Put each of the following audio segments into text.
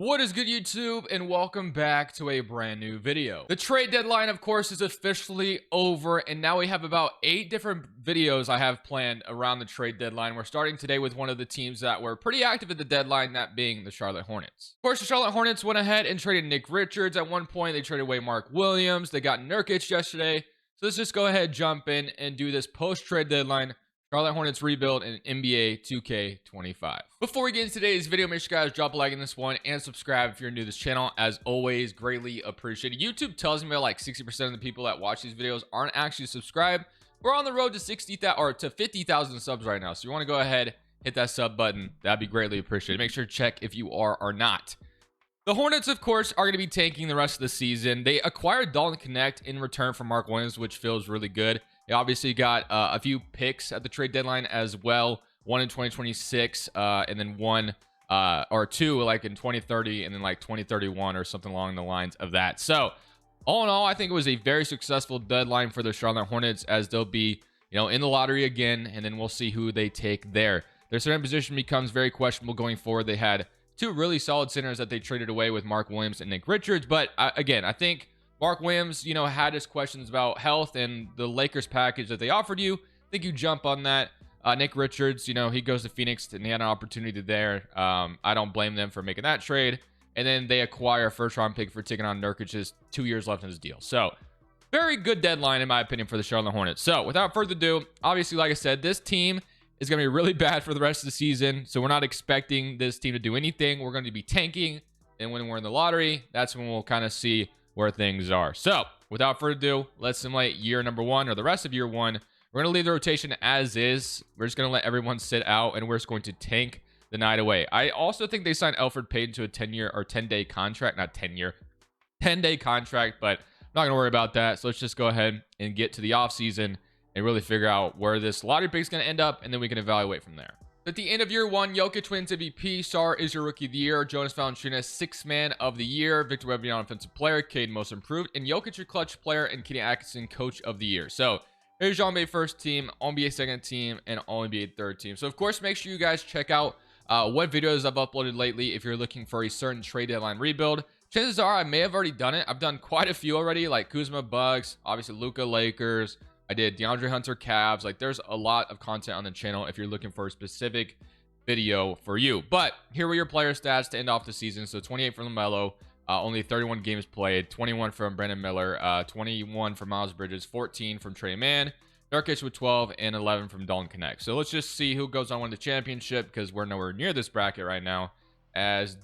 What is good, YouTube, and welcome back to a brand new video. The trade deadline, of course, is officially over, and now we have about 8 different videos I have planned around the trade deadline. We're starting today with one of the teams that were pretty active at the deadline, that being the Charlotte Hornets. Of course, the Charlotte Hornets went ahead and traded Nick Richards. At one point, they traded away Mark Williams. They got Nurkic yesterday. So let's just go ahead, jump in, and do this post-trade deadline Charlotte Hornets rebuild in NBA 2K25. Before we get into today's video, make sure you guys drop a like in this one and subscribe if you're new to this channel. As always, greatly appreciated. YouTube tells me that like 60% of the people that watch these videos aren't actually subscribed. We're on the road to 60,000 or to 50,000 subs right now. So you want to go ahead, hit that sub button. That'd be greatly appreciated. Make sure to check if you are or not. The Hornets, of course, are going to be tanking the rest of the season. They acquired Dalton Connect in return for Mark Williams, which feels really good. They obviously got a few picks at the trade deadline as well. One in 2026, and then one or two like in 2030, and then like 2031 or something along the lines of that. So, all in all, I think it was a very successful deadline for the Charlotte Hornets, as they'll be, in the lottery again, and then we'll see who they take there. Their certain position becomes very questionable going forward. They had 2 really solid centers that they traded away with Mark Williams and Nick Richards, but again, I think Mark Williams, had his questions about health and the Lakers package that they offered you. I think you jump on that. Nick Richards, he goes to Phoenix and he had an opportunity there. I don't blame them for making that trade. And then they acquire a first-round pick for taking on Nurkic's 2 years left in his deal. So, very good deadline, in my opinion, for the Charlotte Hornets. So, without further ado, obviously, like I said, this team is going to be really bad for the rest of the season. So, we're not expecting this team to do anything. We're going to be tanking. And when we're in the lottery, that's when we'll kind of see where things are. So, without further ado, let's simulate year number 1 or the rest of year 1. We're going to leave the rotation as is. We're just going to let everyone sit out, and we're just going to tank the night away. I also think they signed Elfrid Payton to a 10-year or 10-day contract. Not 10-year, 10-day contract, but I'm not going to worry about that. So, let's just go ahead and get to the offseason and really figure out where this lottery pick is going to end up, and then we can evaluate from there. At the end of year 1, Jokic wins MVP, Sar is your rookie of the year, Jonas Valanciunas 6th man of the year, Victor Wembanyama offensive player, Cade most improved, and Jokic your clutch player, and Kenny Atkinson coach of the year. So here's your All-NBA first team, All-NBA second team, and All-NBA third team. So of course, make sure you guys check out what videos I've uploaded lately if you're looking for a certain trade deadline rebuild. Chances are I may have already done it. I've done quite a few already, like Kuzma Bucks, obviously Luka Lakers. I did Deandre Hunter Cavs. Like, there's a lot of content on the channel if you're looking for a specific video for you. But here were your player stats to end off the season. So 28 from LaMelo, only 31 games played, 21 from Brandon Miller, 21 from Miles Bridges, 14 from Trey Mann, Nurkic with 12, and 11 from Dalton Connect. So let's just see who goes on to win the championship, because we're nowhere near this bracket right now. As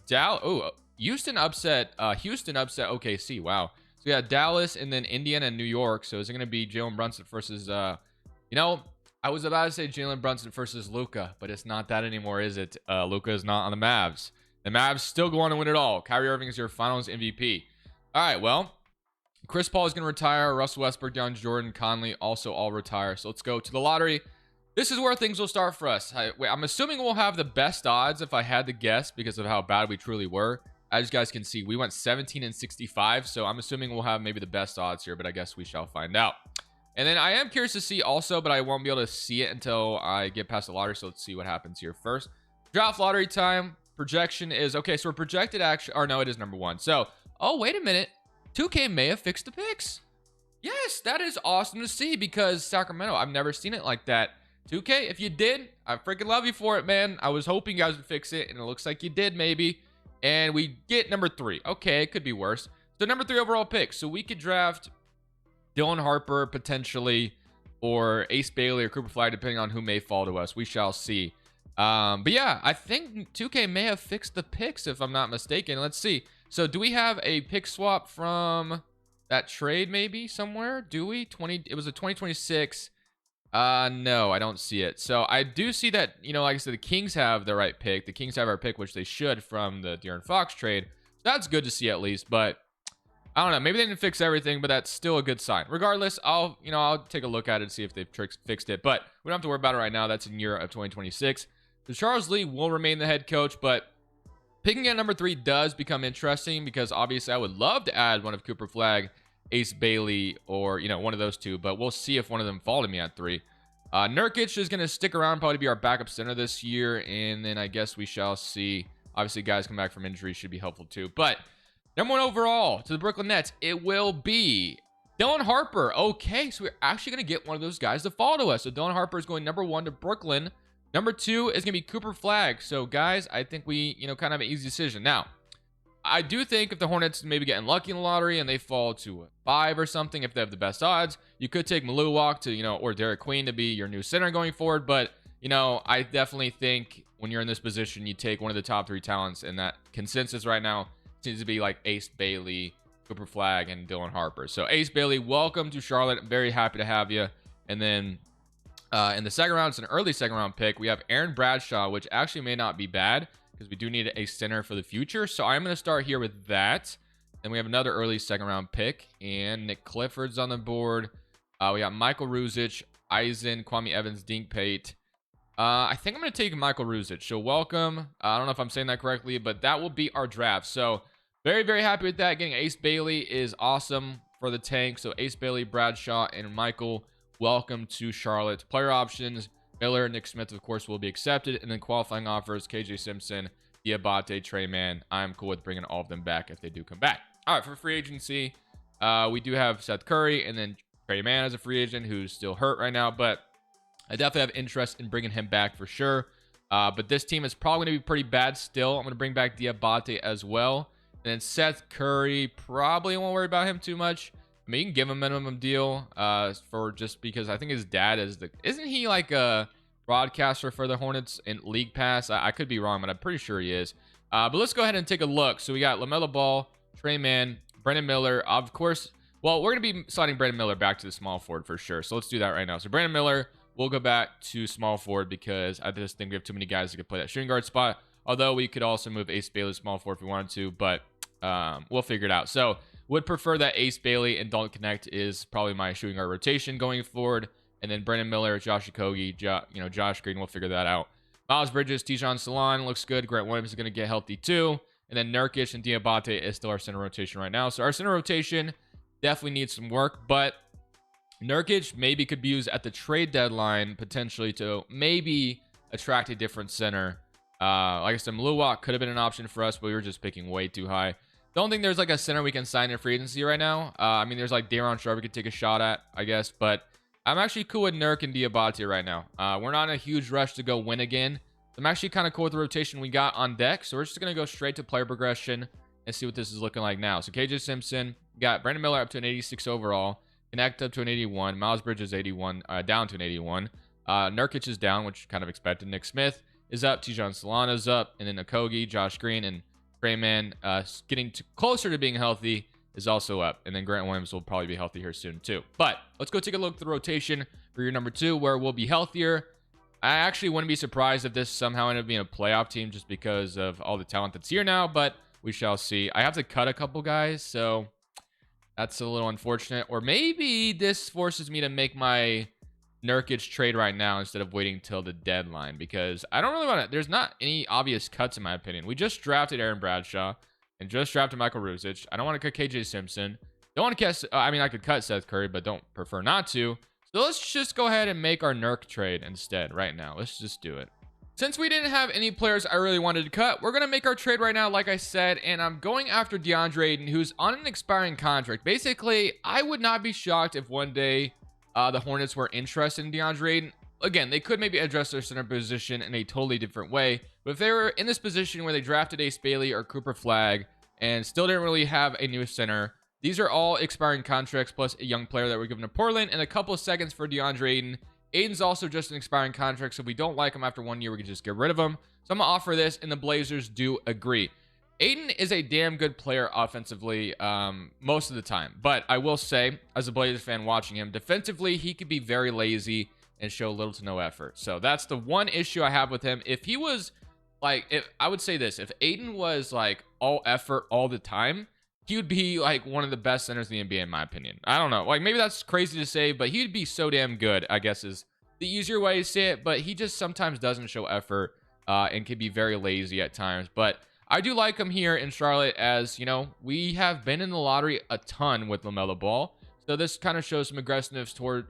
Houston upset OKC. Wow. So we got Dallas and then Indiana and New York. So is it going to be Jalen Brunson versus I was about to say Jalen Brunson versus Luka, but it's not that anymore, is it? Luka is not on the Mavs. The Mavs still go on to win it all. Kyrie Irving is your finals MVP. All right, well, Chris Paul is going to retire. Russell Westbrook, DeAndre Jordan, Conley also all retire. So let's go to the lottery. This is where things will start for us. I'm assuming we'll have the best odds if I had to guess, because of how bad we truly were. As you guys can see, we went 17 and 65. So I'm assuming we'll have maybe the best odds here, but I guess we shall find out. And then I am curious to see also, but I won't be able to see it until I get past the lottery. So let's see what happens here first. Draft lottery time. Projection is, okay, so we're projected actually, or no, it is number 1. So, oh, wait a minute. 2K may have fixed the picks. Yes, that is awesome to see, because Sacramento, I've never seen it like that. 2K, if you did, I freaking love you for it, man. I was hoping you guys would fix it, and it looks like you did maybe. And we get number 3. Okay, it could be worse. So number 3 overall pick. So we could draft Dylan Harper potentially, or Ace Bailey or Cooper Flag, depending on who may fall to us. We shall see. But yeah, I think 2K may have fixed the picks, if I'm not mistaken. Let's see. So do we have a pick swap from that trade maybe somewhere? Do we? It was a 2026. No, I don't see it. So I do see that, like I said, the Kings have the right pick. The Kings have our pick, which they should, from the De'Aaron Fox trade. So that's good to see at least, but I don't know. Maybe they didn't fix everything, but that's still a good sign. Regardless, I'll take a look at it and see if they've fixed it. But we don't have to worry about it right now. That's in year of 2026. So Charles Lee will remain the head coach, but picking at number 3 does become interesting, because obviously I would love to add one of Cooper Flag, Ace Bailey, or one of those two. But we'll see if one of them fall to me at 3. Nurkic is going to stick around, probably be our backup center this year, and then I guess we shall see. Obviously, guys come back from injury should be helpful too. But number 1 overall to the Brooklyn Nets, it will be Dylan Harper. Okay, so we're actually going to get one of those guys to fall to us. So Dylan Harper is going number 1 to Brooklyn. Number 2 is going to be Cooper Flagg. So, guys, I think we, kind of have an easy decision. Now, I do think if the Hornets maybe get unlucky in the lottery and they fall to a 5 or something, if they have the best odds, you could take Maluwak to, or Derek Queen to be your new center going forward. But, I definitely think when you're in this position, you take one of the top 3 talents, and that consensus right now seems to be like Ace Bailey, Cooper Flagg, and Dylan Harper. So Ace Bailey, welcome to Charlotte. I'm very happy to have you. And then in the second round, it's an early second round pick. We have Aaron Bradshaw, which actually may not be bad because we do need a center for the future. So I'm going to start here with that. Then we have another early second round pick, and Nick Clifford's on the board. We got Michael Ruzic, Eisen, Kwame Evans, Dink Pate. I think I'm going to take Michael Ruzic. So welcome. I don't know if I'm saying that correctly, but that will be our draft. So very, very happy with that. Getting Ace Bailey is awesome for the tank. So Ace Bailey, Bradshaw, and Michael, welcome to Charlotte. Player options, Miller, Nick Smith, of course, will be accepted. And then qualifying offers, KJ Simpson, Diabate, Trey Mann. I'm cool with bringing all of them back if they do come back. All right, for free agency, we do have Seth Curry and then Trey Mann as a free agent who's still hurt right now. But I definitely have interest in bringing him back for sure. But this team is probably going to be pretty bad still. I'm going to bring back Diabate as well. And then Seth Curry, probably won't worry about him too much. I mean, you can give him a minimum deal for just because I think his dad is isn't he like a broadcaster for the Hornets in League Pass? I could be wrong, but I'm pretty sure he is. But let's go ahead and take a look. So we got LaMelo Ball, Trey Mann, Brandon Miller. Of course, well, we're going to be sliding Brandon Miller back to the small forward for sure. So let's do that right now. So Brandon Miller, we'll go back to small forward because I just think we have too many guys that could play that shooting guard spot. Although we could also move Ace Bailey small forward if we wanted to, but we'll figure it out. So would prefer that Ace Bailey and Dalton Connect is probably my shooting guard rotation going forward. And then Brandon Miller, Josh Okogie, Josh Green, we'll figure that out. Miles Bridges, Tijon Salon looks good. Grant Williams is going to get healthy too. And then Nurkic and Diabate is still our center rotation right now. So our center rotation definitely needs some work, but Nurkic maybe could be used at the trade deadline potentially to maybe attract a different center. Like I said, Maluwak could have been an option for us, but we were just picking way too high. Don't think there's like a center we can sign in free agency right now. I mean, there's like Daron Sharp we could take a shot at, I guess, but I'm actually cool with Nurk and Diabate right now. We're not in a huge rush to go win again. I'm actually kind of cool with the rotation we got on deck, so we're just going to go straight to player progression and see what this is looking like now. So KJ Simpson, got Brandon Miller up to an 86 overall, Connect up to an 81, Miles Bridges 81, down to an 81. Nurkic is down, which kind of expected. Nick Smith is up, Tijon Solana's up, and then Okogie, Josh Green, and Trey Mann getting closer to being healthy is also up. And then Grant Williams will probably be healthy here soon too. But let's go take a look at the rotation for your number 2, where we'll be healthier. I actually wouldn't be surprised if this somehow ended up being a playoff team just because of all the talent that's here now, but we shall see. I have to cut a couple guys, so that's a little unfortunate. Or maybe this forces me to make my Nurkic trade right now instead of waiting till the deadline, because I don't really want to. There's not any obvious cuts in my opinion. We just drafted Aaron Bradshaw and just drafted Michael Ruzic. I don't want to cut KJ Simpson. Don't want to cut. I mean, I could cut Seth Curry, but don't prefer not to. So let's just go ahead and make our Nurk trade instead right now. Let's just do it. Since we didn't have any players I really wanted to cut, we're going to make our trade right now, like I said, and I'm going after Deandre Ayton, who's on an expiring contract. Basically, I would not be shocked if one day the Hornets were interested in Deandre Ayton. Again, they could maybe address their center position in a totally different way, but if they were in this position where they drafted Ace Bailey or Cooper Flagg and still didn't really have a new center, these are all expiring contracts plus a young player that we're given to Portland and a couple of seconds for Deandre Ayton. Ayton's also just an expiring contract, so if we don't like him after 1 year, we can just get rid of him. So I'm going to offer this, and the Blazers do agree. Ayton is a damn good player offensively most of the time, but I will say, as a Blazers fan watching him, defensively, he could be very lazy and show little to no effort. So that's the one issue I have with him. If he was, I would say this, if Ayton was, all effort all the time, he would be one of the best centers in the NBA in my opinion. I don't know, maybe that's crazy to say, but he'd be so damn good, I guess is the easier way to say it. But he just sometimes doesn't show effort and can be very lazy at times. But I do like him here in Charlotte, as we have been in the lottery a ton with LaMelo Ball, so this kind of shows some aggressiveness towards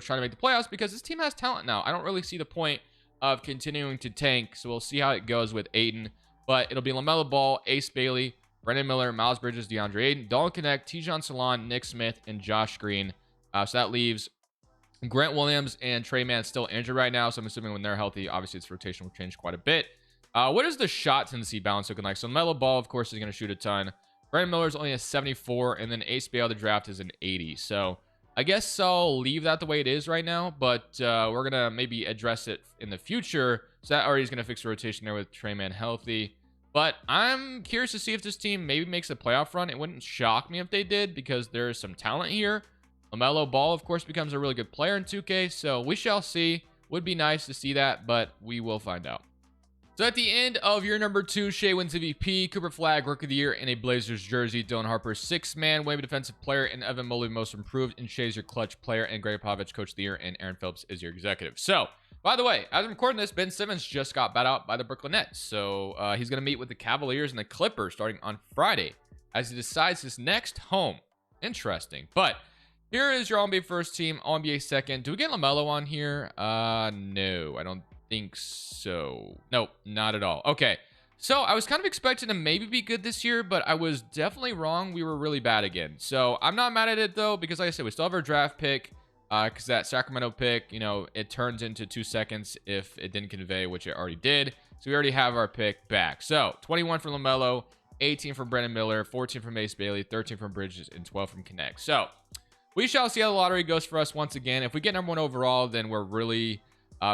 trying to make the playoffs, because this team has talent now. I don't really see the point of continuing to tank, so we'll see how it goes with Ayton. But it'll be LaMelo Ball, Ace Bailey, Brendan Miller, Miles Bridges, DeAndre Ayton, Dalton Connect, Tijon Salon, Nick Smith, and Josh Green. So that leaves Grant Williams and Trey Mann still injured right now. So I'm assuming when they're healthy, obviously its rotation will change quite a bit. What is the shot tendency balance looking like? So LaMelo Ball, of course, is going to shoot a ton. Brandon Miller's only a 74, and then Ace Bailey, the draft, is an 80. So I guess I'll leave that the way it is right now, but we're going to maybe address it in the future. So that already is going to fix the rotation there with Trey Mann healthy. But I'm curious to see if this team maybe makes a playoff run. It wouldn't shock me if they did because there's some talent here. LaMelo Ball, of course, becomes a really good player in 2K, so we shall see. Would be nice to see that, but we will find out. So at the end of year number 2, Shea wins MVP, Cooper Flagg Rookie of the Year in a Blazers jersey, Dylan Harper 6th Man, Wemby Defensive Player, and Evan Mobley Most Improved, and Shea's your Clutch Player, and Greg Popovich Coach of the Year, and Aaron Phillips is your Executive. So, by the way, as I'm recording this, Ben Simmons just got bought out by the Brooklyn Nets, so he's going to meet with the Cavaliers and the Clippers starting on Friday as he decides his next home. Interesting, but here is your All-NBA first team, All-NBA second. Do we get LaMelo on here? No, I don't think so. Nope, not at all. Okay, so I was kind of expecting to maybe be good this year, but I was definitely wrong. We were really bad again. So I'm not mad at it though, because like I said, we still have our draft pick, because that Sacramento pick, you know, it turns into 2 seconds if it didn't convey, which it already did. So we already have our pick back. So 21 from LaMelo, 18 from Brendan Miller, 14 from Ace Bailey, 13 from Bridges, and 12 from Connect. So we shall see how the lottery goes for us once again. If we get number 1 overall, then we're really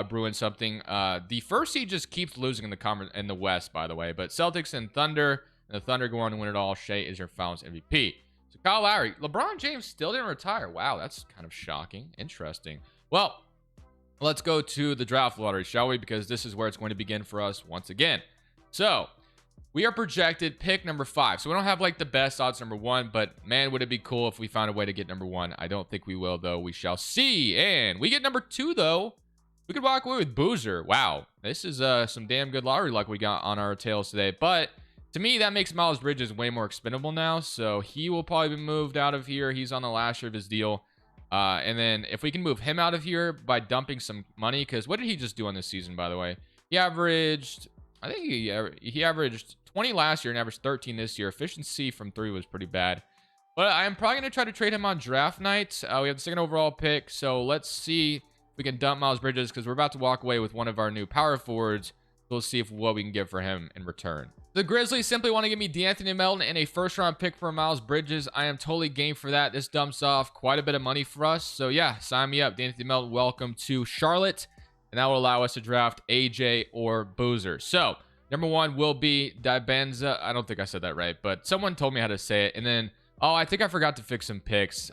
brewing something. The first seed just keeps losing in the West, by the way. But Celtics and Thunder, and the Thunder go on to win it all. Shea is your Finals MVP. So Kyle Lowry, LeBron James still didn't retire. Wow, that's kind of shocking. Interesting. Well, let's go to the draft lottery, shall we? Because this is where it's going to begin for us once again. So we are projected pick number 5. So we don't have like the best odds number 1, but man, would it be cool if we found a way to get number 1. I don't think we will, though. We shall see. And we get number 2, though. We could walk away with Boozer. Wow. This is some damn good lottery luck we got on our tails today. But to me, that makes Miles Bridges way more expendable now. So he will probably be moved out of here. He's on the last year of his deal. And then if we can move him out of here by dumping some money, because what did he just do on this season, by the way? He averaged, I think he averaged 20 last year and averaged 13 this year. Efficiency from 3 was pretty bad. But I'm probably going to try to trade him on draft night. We have the 2nd overall pick. So let's see if we can dump Miles Bridges, because we're about to walk away with one of our new power forwards. We'll see what we can get for him in return. The Grizzlies simply want to give me De'Anthony Melton and a 1st-round pick for Miles Bridges. I am totally game for that. This dumps off quite a bit of money for us. So yeah, sign me up. De'Anthony Melton, welcome to Charlotte. And that will allow us to draft AJ or Boozer. So number 1 will be Dibenza. I don't think I said that right, but someone told me how to say it. And then, oh, I think I forgot to fix some picks.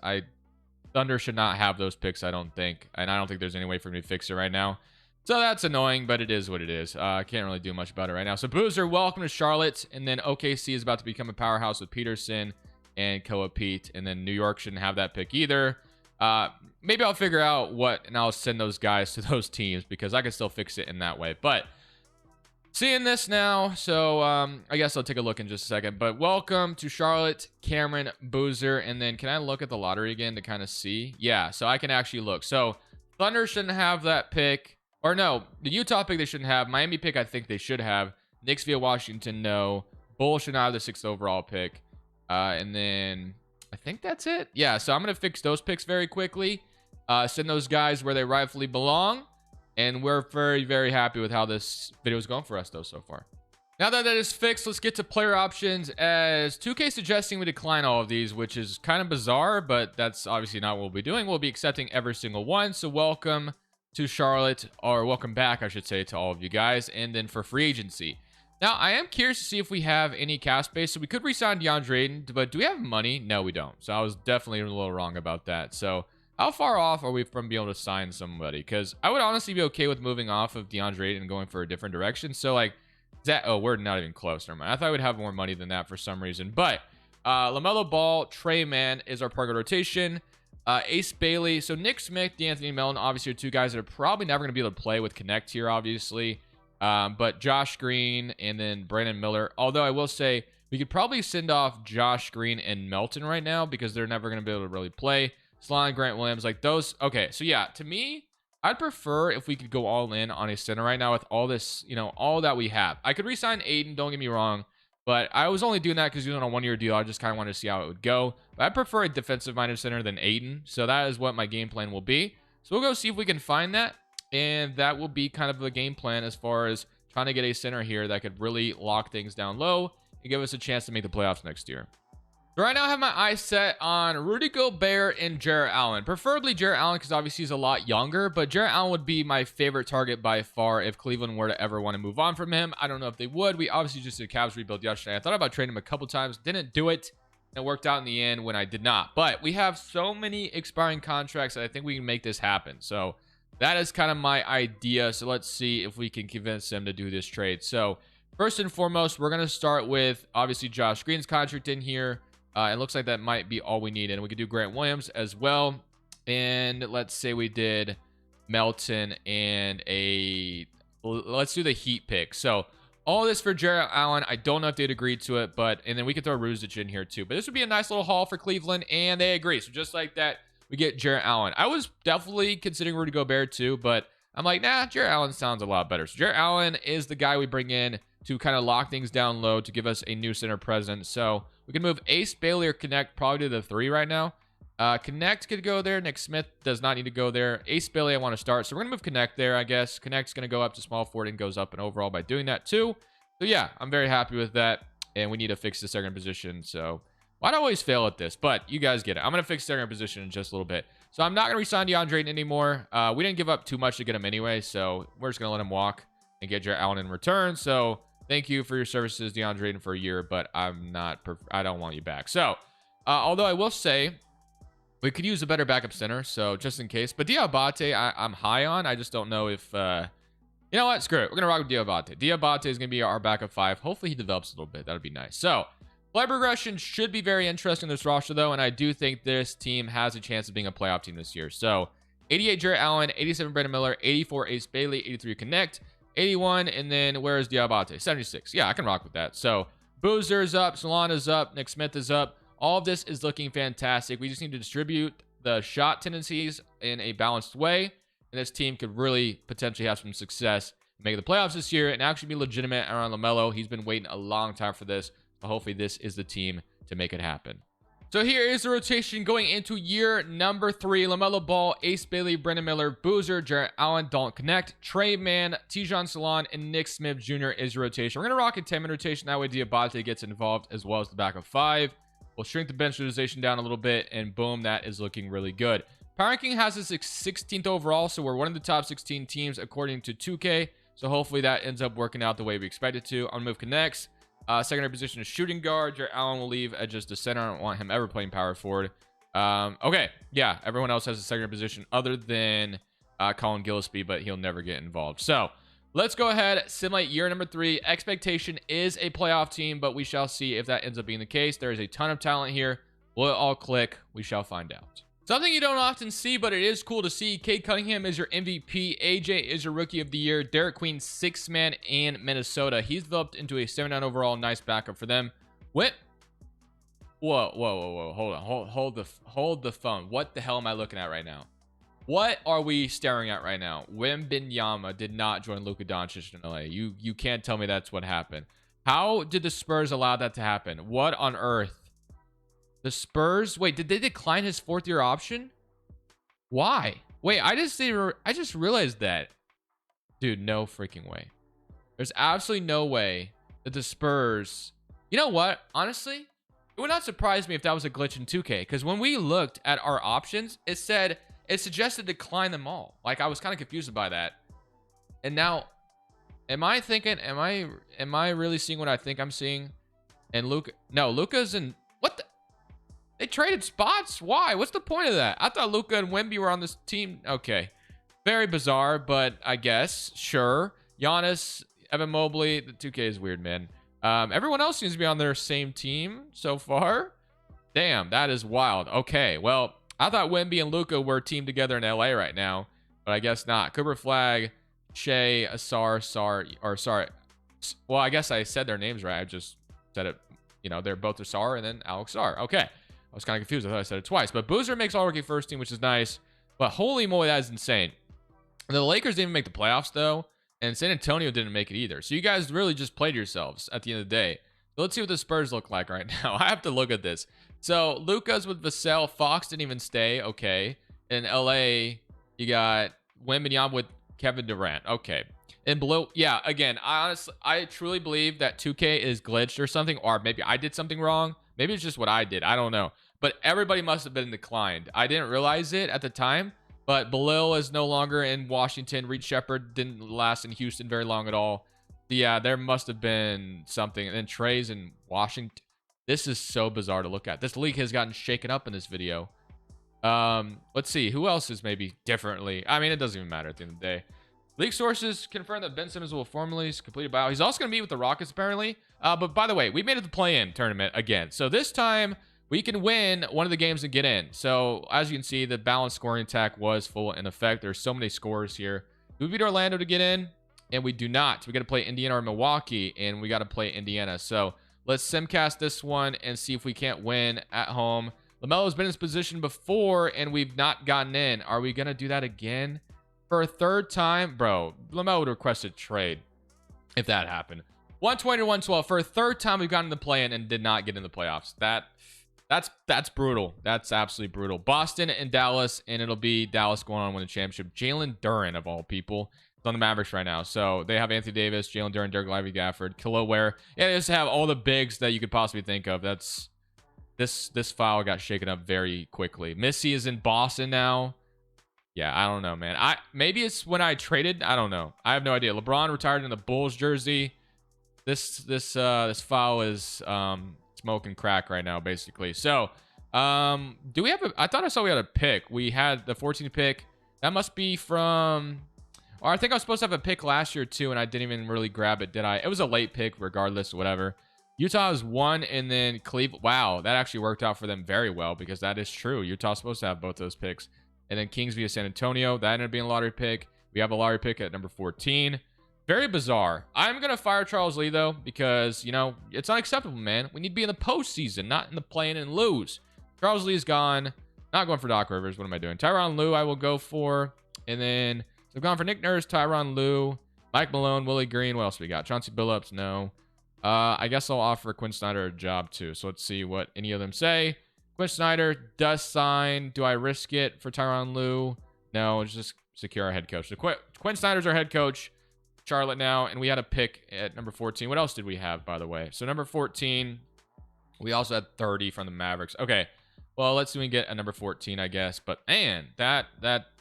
Thunder should not have those picks, I don't think. And I don't think there's any way for me to fix it right now. So that's annoying, but it is what it is. I can't really do much about it right now. So Boozer, welcome to Charlotte. And then OKC is about to become a powerhouse with Peterson and Koa Pete. And then New York shouldn't have that pick either. Maybe I'll figure out what, and I'll send those guys to those teams, because I can still fix it in that way. But seeing this now, so I guess I'll take a look in just a second. But welcome to Charlotte, Cameron, Boozer. And then can I look at the lottery again to kind of see? Yeah, so I can actually look. So Thunder shouldn't have that pick. Or no, the Utah pick they shouldn't have. Miami pick I think they should have. Knicks via Washington, no. Bulls should not have the 6th overall pick. And then I think that's it. Yeah, so I'm going to fix those picks very quickly. Send those guys where they rightfully belong. And we're very, very happy with how this video is going for us, though, so far. Now that that is fixed, let's get to player options, as 2K suggesting we decline all of these, which is kind of bizarre, but that's obviously not what we'll be doing. We'll be accepting every single one. So welcome to Charlotte, or welcome back, I should say, to all of you guys. And then for free agency. Now, I am curious to see if we have any cap space. So we could re-sign DeAndre Ayton, but do we have money? No, we don't. So I was definitely a little wrong about that. So how far off are we from being able to sign somebody? Because I would honestly be okay with moving off of DeAndre Ayton and going for a different direction. So like that, oh, we're not even close. Never mind. I thought we'd have more money than that for some reason. But LaMelo Ball, Trey Mann is our target rotation. Ace Bailey. So Nick Smith, De'Anthony Melton, obviously are 2 guys that are probably never going to be able to play with Connect here, obviously. But Josh Green and then Brandon Miller. Although I will say we could probably send off Josh Green and Melton right now, because they're never going to be able to really play. Salon, Grant Williams, like those. Okay, so yeah, to me, I'd prefer if we could go all in on a center right now with all this, all that we have. I could re-sign Ayton, don't get me wrong, but I was only doing that because he was on a 1-year deal. I just kind of wanted to see how it would go. But I prefer a defensive-minded center than Ayton, so that is what my game plan will be. So we'll go see if we can find that, and that will be kind of the game plan as far as trying to get a center here that could really lock things down low and give us a chance to make the playoffs next year. So right now I have my eyes set on Rudy Gobert and Jarrett Allen. Preferably Jarrett Allen because obviously he's a lot younger, but Jarrett Allen would be my favorite target by far if Cleveland were to ever want to move on from him. I don't know if they would. We obviously just did Cavs rebuild yesterday. I thought about trading him a couple times, didn't do it. It worked out in the end when I did not. But we have so many expiring contracts that I think we can make this happen. So that is kind of my idea. So let's see if we can convince him to do this trade. So first and foremost, we're going to start with obviously Josh Green's contract in here. It looks like that might be all we need. And we could do Grant Williams as well. And let's say we did Melton and let's do the Heat pick. So all this for Jarrett Allen. I don't know if they'd agree to it, and then we could throw Ruzic in here too. But this would be a nice little haul for Cleveland, and they agree. So just like that, we get Jarrett Allen. I was definitely considering Rudy Gobert too, but I'm like, nah, Jarrett Allen sounds a lot better. So Jarrett Allen is the guy we bring in to kind of lock things down low to give us a new center presence. So we can move Ace Bailey or Connect probably to the 3 right now. Connect could go there. Nick Smith does not need to go there. Ace Bailey I want to start. So we're going to move Connect there, I guess. Connect's going to go up to small forward and goes up and overall by doing that too. So yeah, I'm very happy with that. And we need to fix the second position. So why do I always fail at this? But you guys get it. I'm going to fix second position in just a little bit. So I'm not going to re-sign Deandre anymore. We didn't give up too much to get him anyway. So we're just going to let him walk and get Jarrett Allen in return. So thank you for your services, Deandre, for a year, but I don't want you back. So, although I will say we could use a better backup center, so just in case. But Diabate, I'm high on. I just don't know if, you know what? Screw it. We're going to rock with Diabate. Diabate is going to be our backup 5. Hopefully he develops a little bit. That would be nice. So, play progression should be very interesting in this roster, though, and I do think this team has a chance of being a playoff team this year. So, 88 Jarrett Allen, 87 Brandon Miller, 84 Ace Bailey, 83 Connect, 81, and then where is Diabate? 76. Yeah, I can rock with that. So Boozer's up, Solana's up, Nick Smith is up. All of this is looking fantastic. We just need to distribute the shot tendencies in a balanced way, and this team could really potentially have some success in making the playoffs this year and actually be legitimate around LaMelo. He's been waiting a long time for this, but hopefully this is the team to make it happen. So here is the rotation going into year number 3. LaMelo Ball, Ace Bailey, Brandon Miller, Boozer, Jarrett Allen, Don't Connect, Trey Mann, Tijon Salon, and Nick Smith Jr. is your rotation. We're going to rock a 10-man rotation. That way Diabate gets involved as well as the backup 5. We'll shrink the bench utilization down a little bit, and boom, that is looking really good. Power Ranking has us 16th overall, so we're one of the top 16 teams according to 2K. So hopefully that ends up working out the way we expect it to. On move Connects. Secondary position is shooting guard. Jarrett Allen will leave at just a center. I don't want him ever playing power forward. Okay. Yeah. Everyone else has a secondary position other than Colin Gillespie, but he'll never get involved. So let's go ahead. Simulate year number 3. Expectation is a playoff team, but we shall see if that ends up being the case. There is a ton of talent here. Will it all click? We shall find out. Something you don't often see, but it is cool to see. Cade Cunningham is your MVP. AJ is your Rookie of the Year. Derek Queen, 6th man in Minnesota. He's developed into a 7-9 overall. Nice backup for them. What? Whoa. Hold on. Hold the phone. What the hell am I looking at right now? What are we staring at right now? Wembanyama did not join Luka Doncic in LA. You can't tell me that's what happened. How did the Spurs allow that to happen? What on earth? The Spurs, wait, did they decline his 4th-year option? Why? Wait, I just realized that. Dude, no freaking way. There's absolutely no way that the Spurs... You know what? Honestly, it would not surprise me if that was a glitch in 2K, because when we looked at our options, it suggested decline them all. Like, I was kind of confused by that. And now, am I really seeing what I think I'm seeing? And Luka's in... What the... They traded spots? Why? What's the point of that? I thought Luka and Wemby were on this team. Okay. Very bizarre, but I guess. Sure. Giannis, Evan Mobley. The 2K is weird, man. Everyone else seems to be on their same team so far. Damn, that is wild. Okay, well, I thought Wemby and Luka were teamed together in LA right now, but I guess not. Cooper Flag, Shea, Asar, well, I guess I said their names right. I just said it, they're both Asar and then Alex Sar. Okay. I was kind of confused. I thought I said it twice. But Boozer makes all-rookie first team, which is nice. But holy moly, that is insane. The Lakers didn't even make the playoffs, though, and San Antonio didn't make it either. So you guys really just played yourselves at the end of the day. So let's see what the Spurs look like right now. I have to look at this. So Luka's with Vassell. Fox didn't even stay. Okay. In LA, you got Wembanyama with Kevin Durant. Okay. In blue, yeah, again, I truly believe that 2K is glitched or something, or maybe I did something wrong. Maybe it's just what I did. I don't know. But everybody must have been declined. I didn't realize it at the time, but Belil is no longer in Washington. Reed Shepard didn't last in Houston very long at all. Yeah, there must have been something. And then Trey's in Washington. This is so bizarre to look at. This league has gotten shaken up in this video. Let's see. Who else is maybe differently? I mean, it doesn't even matter at the end of the day. League sources confirm that Ben Simmons will formally complete a buyout. He's also going to meet with the Rockets, apparently. But by the way, we made it to the play-in tournament again. So this time, we can win one of the games and get in. So as you can see, the balanced scoring attack was full in effect. There's so many scores here. Do we beat Orlando to get in? And we do not. We got to play Indiana or Milwaukee, and we got to play Indiana. So let's simcast this one and see if we can't win at home. LaMelo's been in this position before, and we've not gotten in. Are we going to do that again? For a third time, bro, LaMelo would request a trade if that happened. 120 to 112 for a third time. We've gotten in the play-in and did not get in the playoffs. That's brutal. That's absolutely brutal. Boston and Dallas, and it'll be Dallas going on to win the championship. Jalen Duren of all people is on the Mavericks right now. So they have Anthony Davis, Jalen Duren, Derek Lively, Gafford, Kilo Ware. Yeah, they just have all the bigs that you could possibly think of. That's this file got shaken up very quickly. Missy is in Boston now. Yeah, I don't know, man. Maybe it's when I traded. I don't know. I have no idea. LeBron retired in the Bulls jersey. This file is smoking crack right now, basically. So, do we have I thought I saw we had a pick. We had the 14th pick. That must be from, or I think I was supposed to have a pick last year too, and I didn't even really grab it, did I? It was a late pick, regardless, whatever. Utah is 1, and then Cleveland. Wow, that actually worked out for them very well, because that is true. Utah's supposed to have both those picks. And then Kings via San Antonio. That ended up being a lottery pick. We have a lottery pick at number 14. Very bizarre. I'm going to fire Charles Lee, though, because, you know, it's unacceptable, man. We need to be in the postseason, not in the play-in and lose. Charles Lee's gone. Not going for Doc Rivers. What am I doing? Tyronn Lue, I will go for. And then, so I've gone for Nick Nurse, Tyronn Lue, Mike Malone, Willie Green. What else we got? Chauncey Billups, no. I guess I'll offer Quinn Snyder a job, too. So let's see what any of them say. Quinn Snyder does sign. Do I risk it for Tyronn Lue? No, it's just secure our head coach. So Quinn Snyder's our head coach. Charlotte now, and we had a pick at number 14. What else did we have, by the way? So number 14, we also had 30 from the Mavericks. Okay, well, let's see if we can get a number 14, I guess. But man,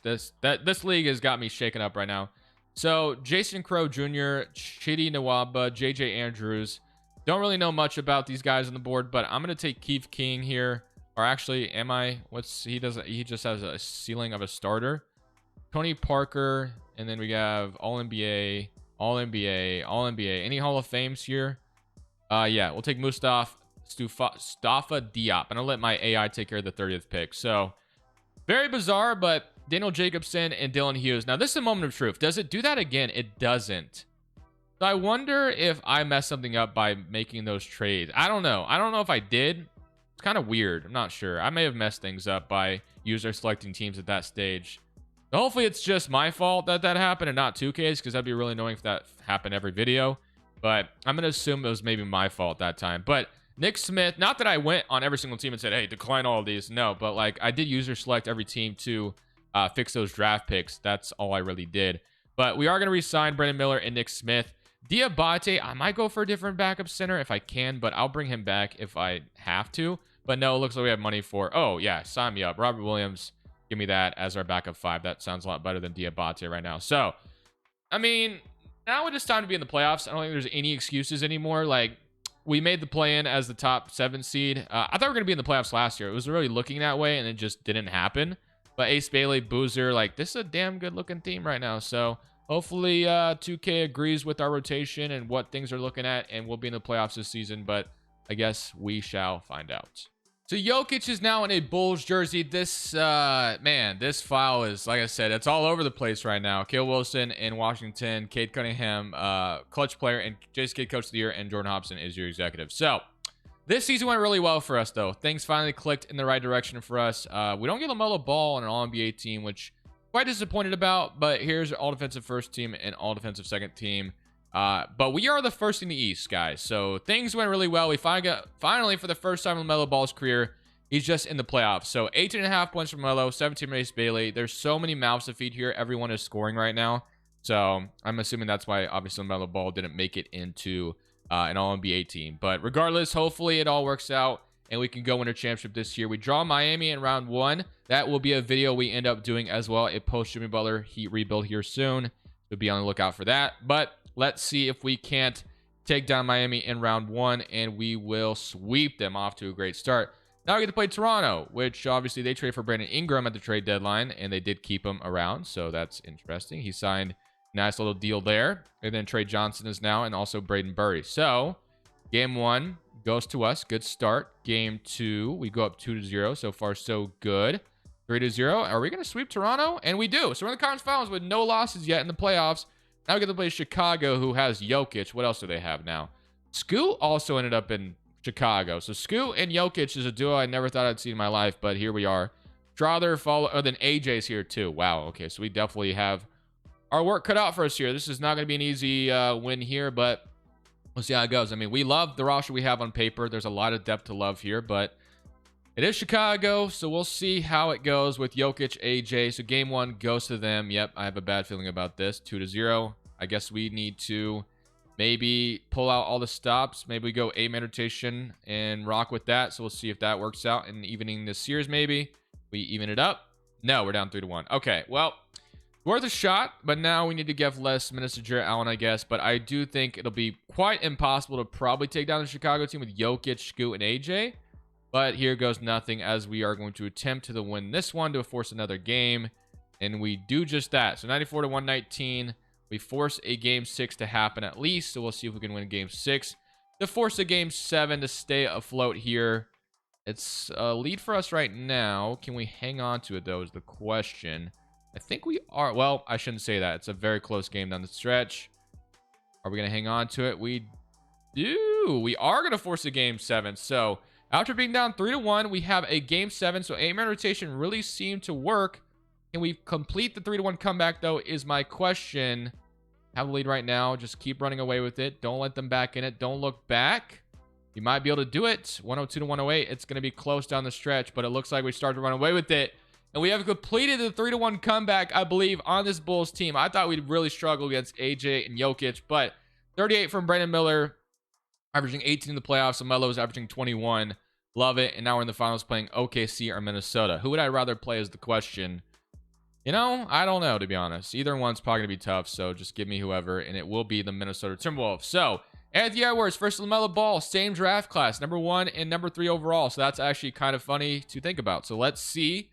this league has got me shaken up right now. So Jason Crow Jr., Chidi Nwaba, JJ Andrews. Don't really know much about these guys on the board, but I'm gonna take Keith King here. Or actually, am I? He just has a ceiling of a starter. Tony Parker, and then we have All NBA, All NBA, All NBA. Any Hall of Fames here? Yeah, we'll take Mustafa Diop. And I'll let my AI take care of the 30th pick. So, very bizarre, but Daniel Jacobson and Dylan Hughes. Now, this is a moment of truth. Does it do that again? It doesn't. So, I wonder if I messed something up by making those trades. I don't know. I don't know if I did. It's kind of weird. I'm not sure. I may have messed things up by user selecting teams at that stage. So hopefully it's just my fault that happened and not 2K's, because that'd be really annoying if that happened every video. But I'm going to assume it was maybe my fault that time. But Nick Smith, not that I went on every single team and said, hey, decline all of these. No, but like I did user select every team to fix those draft picks. That's all I really did. But we are going to re-sign Brandon Miller and Nick Smith. Diabate, I might go for a different backup center if I can, but I'll bring him back if I have to. But no, it looks like we have money for, oh yeah, sign me up. Robert Williams, give me that as our backup 5. That sounds a lot better than Diabate right now. So, I mean, now it is time to be in the playoffs. I don't think there's any excuses anymore. Like, we made the play-in as the top 7 seed. I thought we were going to be in the playoffs last year. It was really looking that way, and it just didn't happen. But Ace Bailey, Boozer, like, this is a damn good-looking team right now. So, hopefully 2K agrees with our rotation and what things are looking at, and we'll be in the playoffs this season. But I guess we shall find out. So Jokic is now in a Bulls jersey. This, man, this file is, like I said, it's all over the place right now. Cale Wilson in Washington, Cade Cunningham, clutch player, and Jason Kidd Coach of the Year, and Jordan Hobson is your executive. So this season went really well for us, though. Things finally clicked in the right direction for us. We don't get LaMelo Ball on an All-NBA team, which quite disappointed about, but here's all defensive first team and all defensive second team. But we are the first in the East, guys. So things went really well. We finally, for the first time in LaMelo Ball's career, he's just in the playoffs. So 18.5 points from LaMelo, 17 from Ace Bailey. There's so many mouths to feed here. Everyone is scoring right now. So I'm assuming that's why, obviously, LaMelo Ball didn't make it into an All-NBA team. But regardless, hopefully it all works out and we can go win a championship this year. We draw Miami in round 1. That will be a video we end up doing as well. A post-Jimmy Butler Heat rebuild here soon. So be on the lookout for that. But let's see if we can't take down Miami in round 1, and we will sweep them off to a great start. Now we get to play Toronto, which obviously they traded for Brandon Ingram at the trade deadline, and they did keep him around, so that's interesting. He signed a nice little deal there. And then Trey Johnson is now, and also Braden Burry. So game 1 goes to us. Good start. Game 2, we go up 2-0. So far, so good. 3-0. Are we going to sweep Toronto? And we do. So we're in the conference finals with no losses yet in the playoffs. Now we get to play Chicago, who has Jokic. What else do they have now? Scoot also ended up in Chicago. So Scoot and Jokic is a duo I never thought I'd see in my life, but here we are. Strawther, then AJ's here too. Wow. Okay, so we definitely have our work cut out for us here. This is not going to be an easy win here, but we'll see how it goes. I mean, we love the roster we have on paper. There's a lot of depth to love here, but it is Chicago, so we'll see how it goes with Jokic, AJ. So game 1 goes to them. Yep, I have a bad feeling about this. 2-0. I guess we need to maybe pull out all the stops. Maybe we go 8-man rotation and rock with that. So we'll see if that works out in evening this series maybe. We even it up. No, we're down 3-1. Okay, well, worth a shot, but now we need to give less minutes to Jarrett Allen, I guess. But I do think it'll be quite impossible to probably take down the Chicago team with Jokic, Scoot, and AJ. But here goes nothing, as we are going to attempt to win this one to force another game. And we do just that. So 94-119. We force a game 6 to happen at least. So we'll see if we can win game 6 to force a game 7 to stay afloat here. It's a lead for us right now. Can we hang on to it, though, is the question. I think we are. Well, I shouldn't say that. It's a very close game down the stretch. Are we going to hang on to it? We do. We are going to force a game 7. So after being down 3-1, we have a game 7. So 8-man rotation really seemed to work. Can we complete the 3-1 comeback, though, is my question. Have a lead right now. Just keep running away with it. Don't let them back in it. Don't look back. You might be able to do it. 102-108. It's going to be close down the stretch, but it looks like we start to run away with it. And we have completed the 3-1 comeback, I believe, on this Bulls team. I thought we'd really struggle against AJ and Jokic, but 38 from Brandon Miller, averaging 18 in the playoffs. And Melo's averaging 21. Love it. And now we're in the finals playing OKC or Minnesota. Who would I rather play is the question. You know, I don't know, to be honest. Either one's probably going to be tough, so just give me whoever, and it will be the Minnesota Timberwolves. So, Anthony Edwards, first LaMelo Ball, same draft class, number 1 and number 3 overall. So that's actually kind of funny to think about. So let's see.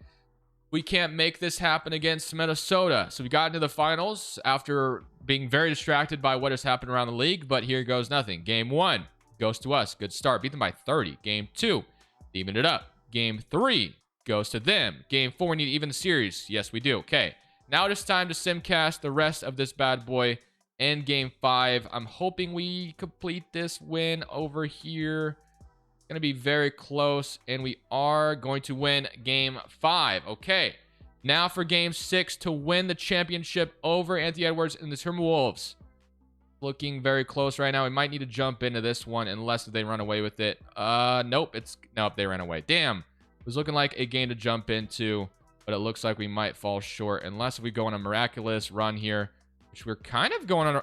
We can't make this happen against Minnesota. So we got into the finals after being very distracted by what has happened around the league, but here goes nothing. Game 1 goes to us. Good start. Beat them by 30. Game 2, even it up. Game 3 goes to them. Game 4, we need to even the series. Yes, we do. Okay. Now it is time to simcast the rest of this bad boy in game 5. I'm hoping we complete this win over here. It's going to be very close, and we are going to win game 5. Okay. Now for game 6 to win the championship over Anthony Edwards and the Timberwolves. Looking very close right now. We might need to jump into this one unless they run away with it. Nope. Nope, they ran away. Damn. It was looking like a game to jump into, but it looks like we might fall short unless we go on a miraculous run here, which we're kind of going on.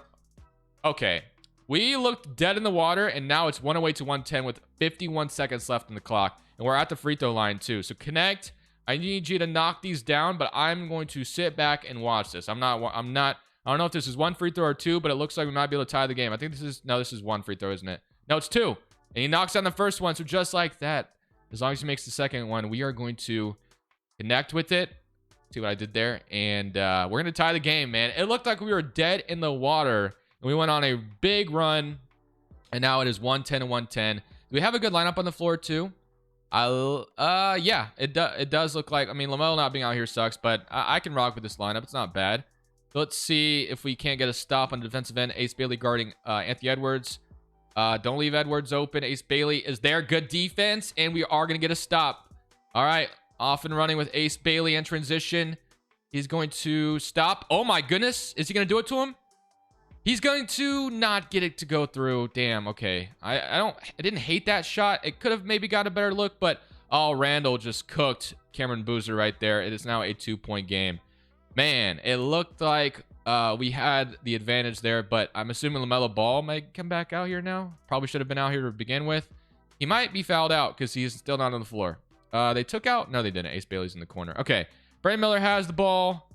Okay. We looked dead in the water, and now it's 108-110 with 51 seconds left in the clock, and we're at the free throw line too. So connect. I need you to knock these down, but I'm going to sit back and watch this. I don't know if this is 1 free throw or 2, but it looks like we might be able to tie the game. I think this is 1 free throw, isn't it? No, it's 2. And he knocks down the first one. So just like that, as long as he makes the second one, we are going to connect with it. See what I did there? And we're going to tie the game, man. It looked like we were dead in the water, and we went on a big run, and now it is 110-110. Do we have a good lineup on the floor too? Yeah, it does look like, I mean, LaMelo not being out here sucks, but I can rock with this lineup. It's not bad. Let's see if we can't get a stop on the defensive end. Ace Bailey guarding Anthony Edwards. Don't leave Edwards open. Ace Bailey is there. Good defense, and we are going to get a stop. All right, off and running with Ace Bailey in transition. He's going to stop. Oh my goodness. Is he going to do it to him? He's going to not get it to go through. Damn. Okay. I didn't hate that shot. It could have maybe got a better look, but oh, Randall just cooked Cameron Boozer right there. It is now a 2-point game. Man, it looked like we had the advantage there, but I'm assuming LaMelo Ball might come back out here now. Probably should have been out here to begin with. He might be fouled out because he's still not on the floor. They took out... No, they didn't. Ace Bailey's in the corner. Okay. Brandon Miller has the ball.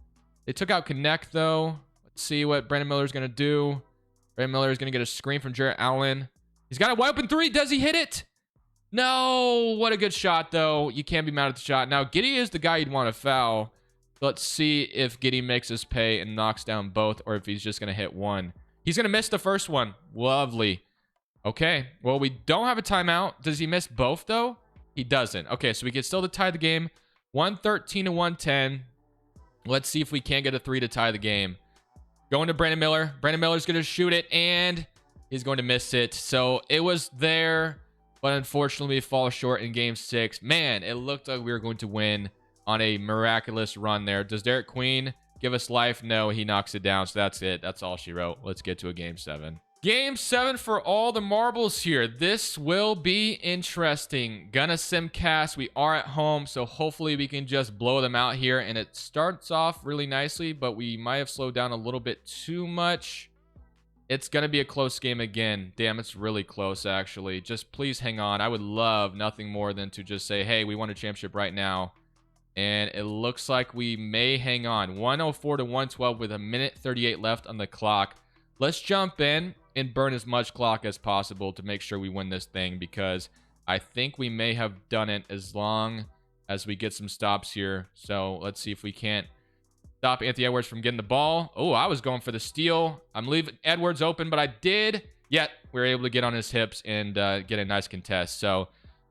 They took out Connect, though. Let's see what Brandon Miller's going to do. Brandon Miller is going to get a screen from Jarrett Allen. He's got a wide open three. Does he hit it? No. What a good shot, though. You can't be mad at the shot. Now, Giddey is the guy you'd want to foul. Let's see if Giddey makes his pay and knocks down both, or if he's just going to hit one. He's going to miss the first one. Lovely. Okay. Well, we don't have a timeout. Does he miss both, though? He doesn't. Okay, so we can still tie the game. 113 to 110. Let's see if we can get a 3 to tie the game. Going to Brandon Miller. Brandon Miller's going to shoot it, and he's going to miss it. So it was there, but unfortunately we fall short in game 6. Man, it looked like we were going to win on a miraculous run there. Does Derek Queen give us life? No, he knocks it down. So that's it. That's all she wrote. Let's get to a game 7. Game 7 for all the marbles here. This will be interesting. Gonna simcast. We are at home, so hopefully we can just blow them out here. And it starts off really nicely, but we might have slowed down a little bit too much. It's gonna be a close game again. Damn, it's really close, actually. Just please hang on. I would love nothing more than to just say, hey, we won a championship right now. And it looks like we may hang on. 104 to 112 with a minute 38 left on the clock. Let's jump in and burn as much clock as possible to make sure we win this thing, because I think we may have done it as long as we get some stops here. So let's see if we can't stop Anthony Edwards from getting the ball. Oh, I was going for the steal. I'm leaving Edwards open, but I did. Yet we were able to get on his hips and get a nice contest. So I'm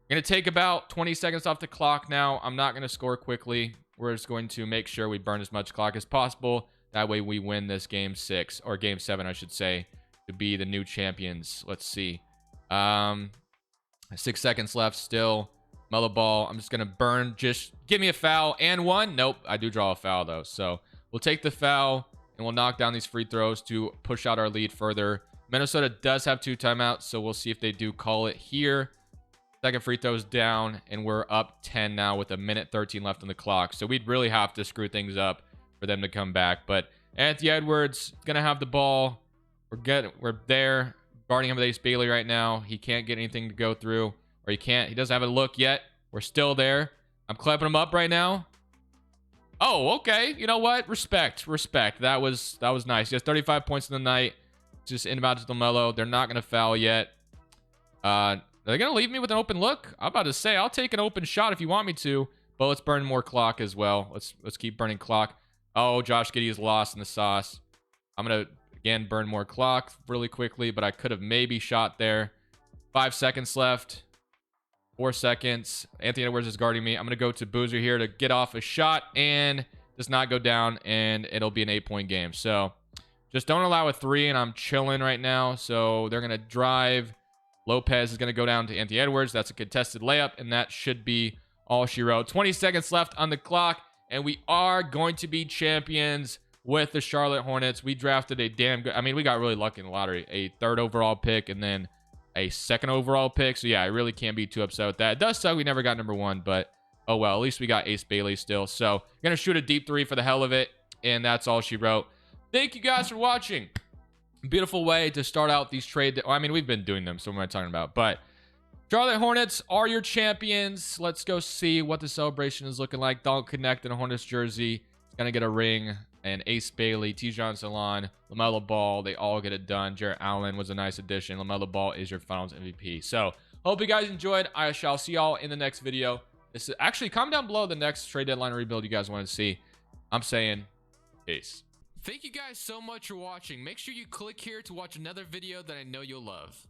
going to take about 20 seconds off the clock now. I'm not going to score quickly. We're just going to make sure we burn as much clock as possible. That way we win this game 6, or game 7, I should say, to be the new champions. Let's see. 6 seconds left still. Mellow ball. I'm just going to burn. Just give me a foul and one. Nope. I do draw a foul, though. So we'll take the foul, and we'll knock down these free throws to push out our lead further. Minnesota does have 2 timeouts, so we'll see if they do call it here. Second free throw's down, and we're up 10 now with a minute 13 left on the clock. So we'd really have to screw things up for them to come back. But Anthony Edwards is going to have the ball. We're there, guarding him with Ace Bailey right now. He can't get anything to go through, or he doesn't have a look yet. We're still there. I'm clapping him up right now. Oh, okay. You know what? Respect. That was nice. He has 35 points in the night. Just inbound to LaMelo. They're not going to foul yet. Are they going to leave me with an open look? I'm about to say, I'll take an open shot if you want me to, but let's burn more clock as well. Let's keep burning clock. Oh, Josh Giddey is lost in the sauce. I'm going to, again, burn more clock really quickly, but I could have maybe shot there. 5 seconds left. 4 seconds. Anthony Edwards is guarding me. I'm going to go to Boozer here to get off a shot and does not go down, and it'll be an 8-point game. So just don't allow a 3, and I'm chilling right now. So they're going to drive. Lopez is going to go down to Anthony Edwards. That's a contested layup, and that should be all she wrote. 20 seconds left on the clock, and we are going to be champions with the Charlotte Hornets. We drafted a damn good... I mean, we got really lucky in the lottery. A 3rd overall pick and then a 2nd overall pick. So, yeah, I really can't be too upset with that. It does suck we never got number 1, but oh, well. At least we got Ace Bailey still. So, going to shoot a deep 3 for the hell of it, and that's all she wrote. Thank you guys for watching. Beautiful way to start out these trade... I mean, we've been doing them, so what am I talking about? But Charlotte Hornets are your champions. Let's go see what the celebration is looking like. Don't connect in a Hornets jersey. It's going to get a ring. And Ace Bailey, Tijon Salon, LaMelo Ball, they all get it done. Jarrett Allen was a nice addition. LaMelo Ball is your finals MVP. So, hope you guys enjoyed. I shall see y'all in the next video. This is actually, comment down below the next trade deadline rebuild you guys want to see. I'm saying peace. Thank you guys so much for watching. Make sure you click here to watch another video that I know you'll love.